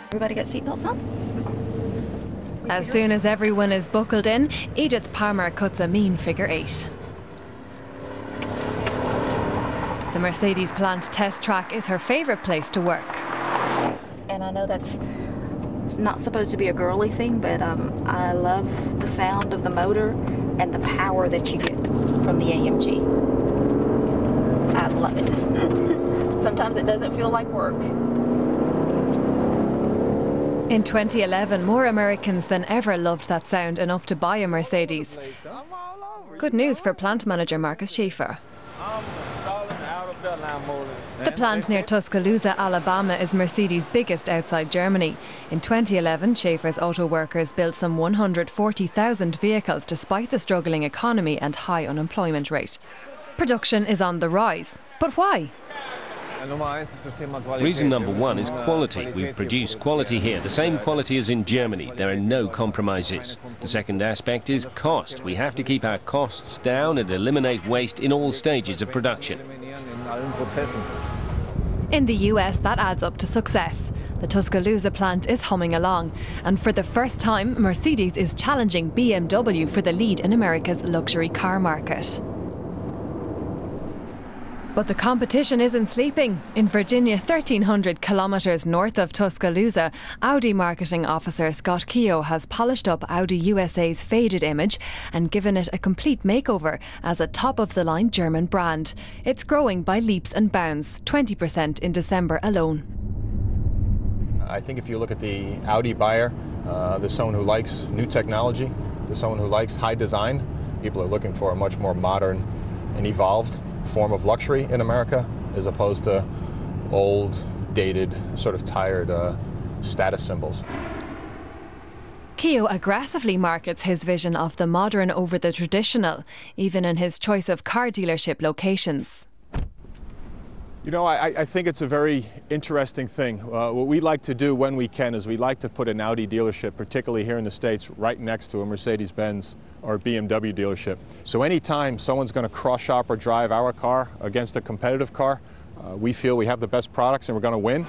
Everybody got seatbelts on? As soon as everyone is buckled in, Edith Palmer cuts a mean figure 8. The Mercedes plant test track is her favourite place to work. And I know it's not supposed to be a girly thing, but I love the sound of the motor and the power that you get from the AMG. I love it. Sometimes it doesn't feel like work. In 2011, more Americans than ever loved that sound enough to buy a Mercedes. Good news for plant manager Markus SCHÄFER. The plant near Tuscaloosa, Alabama is Mercedes' biggest outside Germany. In 2011, SCHÄFER's auto workers built some 140,000 vehicles despite the struggling economy and high unemployment rate. Production is on the rise. But why? Reason number one is quality. We produce quality here, the same quality as in Germany. There are no compromises. The second aspect is cost. We have to keep our costs down and eliminate waste in all stages of production. In the US, that adds up to success. The Tuscaloosa plant is humming along, and for the first time, Mercedes is challenging BMW for the lead in America's luxury car market. But the competition isn't sleeping. In Virginia, 1,300 kilometres north of Tuscaloosa, Audi marketing officer Scott KEOGH has polished up Audi USA's faded image and given it a complete makeover as a top-of-the-line German brand. It's growing by leaps and bounds, 20% in December alone. I think if you look at the Audi buyer, there's someone who likes new technology, there's someone who likes high design. People are looking for a much more modern and evolved form of luxury in America, as opposed to old, dated, sort of tired status symbols. KEOGH aggressively markets his vision of the modern over the traditional, even in his choice of car dealership locations. You know, I think it's a very interesting thing. What we like to do when we can is we like to put an Audi dealership, particularly here in the States, right next to a Mercedes-Benz or BMW dealership. So anytime someone's going to cross-shop or drive our car against a competitive car, we feel we have the best products and we're going to win.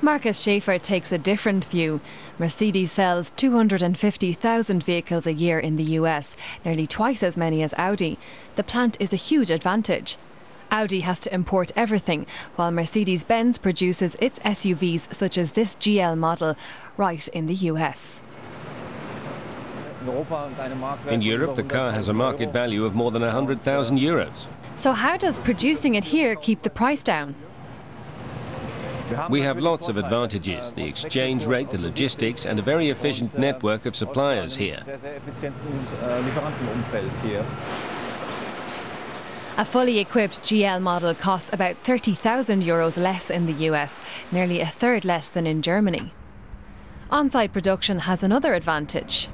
Markus SCHÄFER takes a different view. Mercedes sells 250,000 vehicles a year in the US, nearly twice as many as Audi. The plant is a huge advantage. Audi has to import everything, while Mercedes-Benz produces its SUVs such as this GL model right in the US. In Europe, the car has a market value of more than €100,000. So how does producing it here keep the price down? We have lots of advantages: the exchange rate, the logistics, and a very efficient network of suppliers here. A fully equipped GL model costs about €30,000 less in the US, nearly a third less than in Germany. On-site production has another advantage.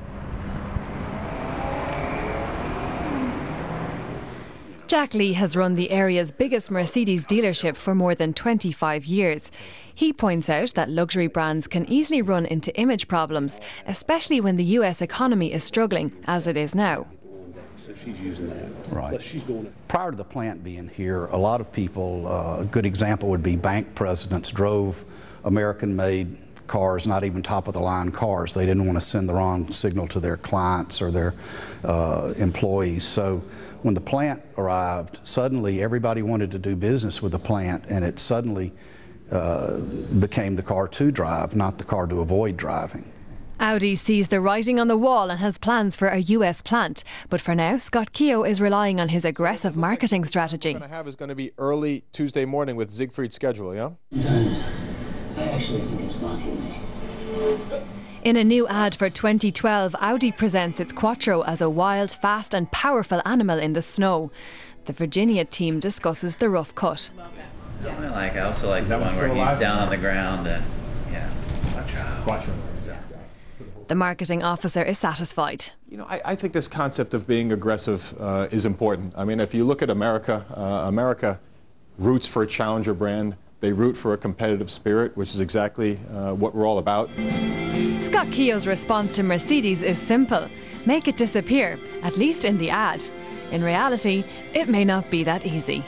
Jack Lee has run the area's biggest Mercedes dealership for more than 25 years. He points out that luxury brands can easily run into image problems, especially when the US economy is struggling, as it is now. She's using that. Right. Prior to the plant being here, a lot of people, a good example would be bank presidents drove American-made cars, not even top-of-the-line cars. They didn't want to send the wrong signal to their clients or their employees. So when the plant arrived, suddenly everybody wanted to do business with the plant, and it suddenly became the car to drive, not the car to avoid driving. Audi sees the writing on the wall and has plans for a US plant. But for now, Scott KEOGH is relying on his aggressive marketing strategy. What we're going to have is going to be early Tuesday morning with Siegfried's schedule, yeah? I actually think it's mocking me. In a new ad for 2012, Audi presents its Quattro as a wild, fast and powerful animal in the snow. The Virginia team discusses the rough cut. I also like the one where he's down on the ground and, yeah, Quattro. The marketing officer is satisfied. You know, I think this concept of being aggressive is important. I mean, if you look at America, America roots for a challenger brand. They root for a competitive spirit, which is exactly what we're all about. Scott KEOGH's response to Mercedes is simple: make it disappear, at least in the ad. In reality, it may not be that easy.